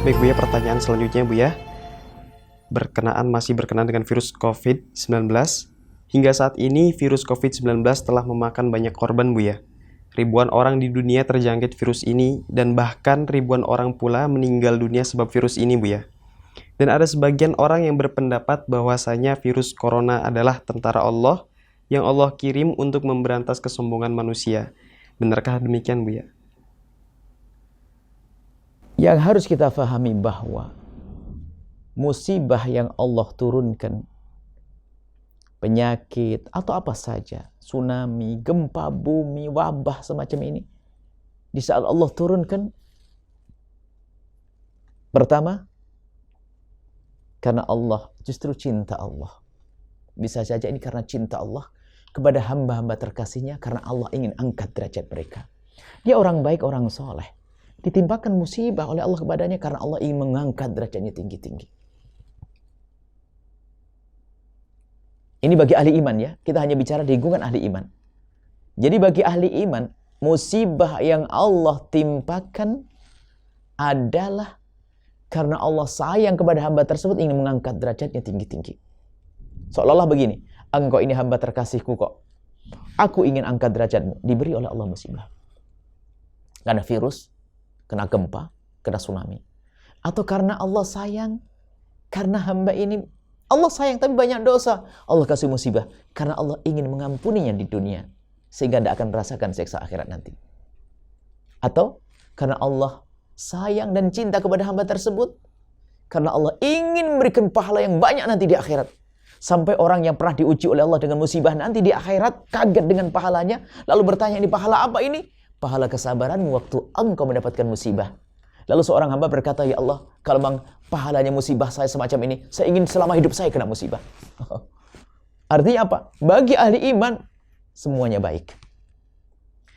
Baik Bu ya, pertanyaan selanjutnya Bu ya. Masih berkenaan dengan virus COVID-19. Hingga saat ini virus COVID-19 telah memakan banyak korban Bu ya. Ribuan orang di dunia terjangkit virus ini dan bahkan ribuan orang pula meninggal dunia sebab virus ini Bu ya. Dan ada sebagian orang yang berpendapat bahwasanya virus corona adalah tentara Allah yang Allah kirim untuk memberantas kesombongan manusia. Benarkah demikian Bu ya? Yang harus kita fahami bahwa musibah yang Allah turunkan, penyakit atau apa saja, tsunami, gempa bumi, wabah semacam ini, di saat Allah turunkan, pertama, karena Allah, justru cinta Allah. Bisa saja ini karena cinta Allah kepada hamba-hamba terkasihnya, karena Allah ingin angkat derajat mereka. Dia orang baik, orang soleh. Ditimpakan musibah oleh Allah kepadanya karena Allah ingin mengangkat derajatnya tinggi-tinggi. Ini bagi ahli iman ya. Kita hanya bicara di lingkungan ahli iman. Jadi bagi ahli iman, musibah yang Allah timpakan adalah karena Allah sayang kepada hamba tersebut, ingin mengangkat derajatnya tinggi-tinggi. Seolah-olah begini, engkau ini hamba terkasihku kok. Aku ingin angkat derajatmu. Diberi oleh Allah musibah. Karena virus, kena gempa, kena tsunami. Atau karena Allah sayang, karena hamba ini, Allah sayang tapi banyak dosa, Allah kasih musibah. Karena Allah ingin mengampuninya di dunia, sehingga tidak akan merasakan siksa akhirat nanti. Atau karena Allah sayang dan cinta kepada hamba tersebut, karena Allah ingin memberikan pahala yang banyak nanti di akhirat. Sampai orang yang pernah diuji oleh Allah dengan musibah nanti di akhirat kaget dengan pahalanya, lalu bertanya, ini pahala apa ini? Pahala kesabaranmu waktu engkau mendapatkan musibah. Lalu seorang hamba berkata, ya Allah, kalau memang pahalanya musibah saya semacam ini, saya ingin selama hidup saya kena musibah. Artinya apa? Bagi ahli iman, semuanya baik.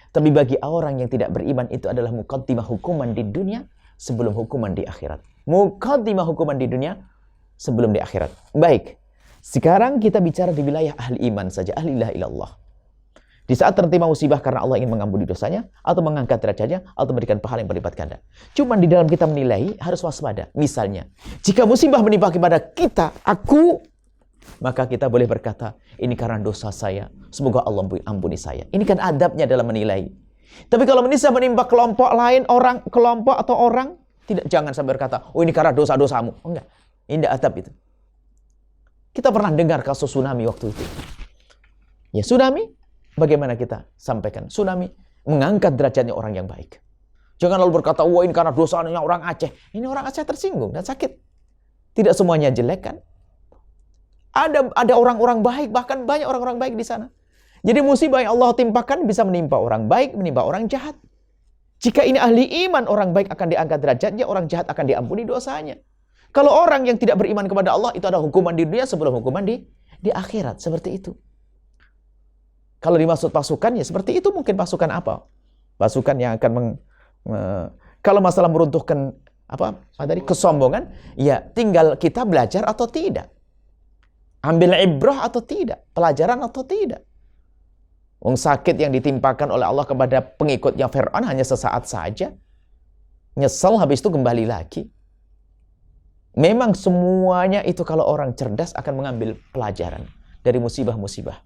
Tapi bagi orang yang tidak beriman, itu adalah muqaddimah hukuman di dunia sebelum hukuman di akhirat. Muqaddimah hukuman di dunia sebelum di akhirat. Baik, sekarang kita bicara di wilayah ahli iman saja, ahli la ilaha illallah. Di saat tertimpa musibah karena Allah ingin mengampuni dosanya, atau mengangkat derajatnya, atau memberikan pahala yang berlipat ganda. Cuman di dalam kita menilai harus waspada. Misalnya, jika musibah menimpa kepada kita, aku, maka kita boleh berkata, ini karena dosa saya, semoga Allah ampuni saya. Ini kan adabnya dalam menilai. Tapi kalau musibah menimpa kelompok lain, kelompok atau orang, jangan sampai berkata, oh ini karena dosa-dosamu. Oh, enggak, ini tidak adab itu. Kita pernah dengar kasus tsunami waktu itu. Ya tsunami, bagaimana kita sampaikan? Tsunami mengangkat derajatnya orang yang baik. Jangan lalu berkata, wah ini karena dosanya orang Aceh. Ini orang Aceh tersinggung dan sakit. Tidak semuanya jelek kan? Ada orang-orang baik, bahkan banyak orang-orang baik di sana. Jadi musibah yang Allah timpakan bisa menimpa orang baik, menimpa orang jahat. Jika ini ahli iman, orang baik akan diangkat derajatnya, orang jahat akan diampuni dosanya. Kalau orang yang tidak beriman kepada Allah, itu ada hukuman di dunia sebelum hukuman di akhirat. Seperti itu. Kalau dimaksud pasukan, ya seperti itu mungkin pasukan apa? Pasukan yang akan kalau masalah meruntuhkan kesombongan, ya tinggal kita belajar atau tidak. Ambil ibrah atau tidak, pelajaran atau tidak. Wong sakit yang ditimpakan oleh Allah kepada pengikutnya Fir'aun hanya sesaat saja. Nyesel habis itu kembali lagi. Memang semuanya itu kalau orang cerdas akan mengambil pelajaran dari musibah-musibah.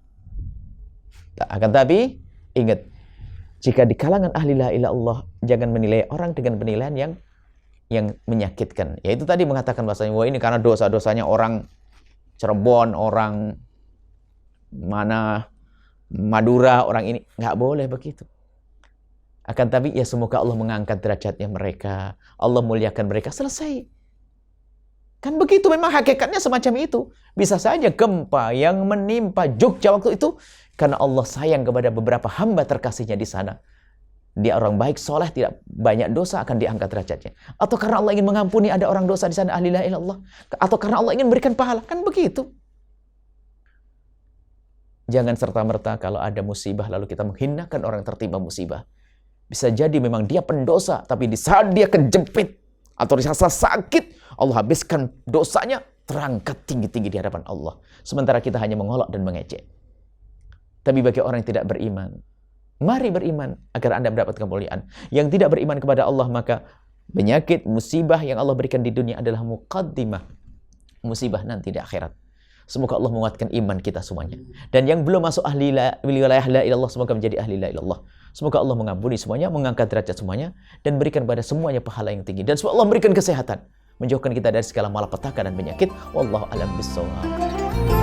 Akan tapi, ingat, jika di kalangan ahli la ilaha illallah, jangan menilai orang dengan penilaian yang menyakitkan. Yaitu tadi mengatakan bahasanya, wah ini karena dosa-dosanya orang Cirebon, orang Madura, orang ini. Nggak boleh begitu. Akan tapi, ya semoga Allah mengangkat derajatnya mereka. Allah muliakan mereka. Selesai. Kan begitu, memang hakikatnya semacam itu. Bisa saja gempa yang menimpa Jogja waktu itu karena Allah sayang kepada beberapa hamba terkasihnya di sana. Dia orang baik, soleh, tidak banyak dosa, akan diangkat derajatnya. Atau karena Allah ingin mengampuni, ada orang dosa di sana, ahli la ilaha illallah. Atau karena Allah ingin memberikan pahala. Kan begitu. Jangan serta-merta kalau ada musibah lalu kita menghinakan orang yang tertimpa musibah. Bisa jadi memang dia pendosa, tapi di saat dia kejepit atau dirasa sakit, Allah habiskan dosanya, terangkat tinggi-tinggi di hadapan Allah. Sementara kita hanya mengolok dan mengejek. Tapi bagi orang yang tidak beriman, mari beriman agar Anda mendapat kemuliaan. Yang tidak beriman kepada Allah, maka Penyakit, musibah yang Allah berikan di dunia adalah muqaddimah musibah nanti di akhirat. Semoga Allah menguatkan iman kita semuanya. Dan yang belum masuk wilayah la ilallah, semoga menjadi ahli la ilallah. Semoga Allah mengampuni semuanya, mengangkat derajat semuanya, dan berikan pada semuanya pahala yang tinggi. Dan semoga Allah memberikan kesehatan, menjauhkan kita dari segala malapetaka dan penyakit. Wallahu a'lam bishawab.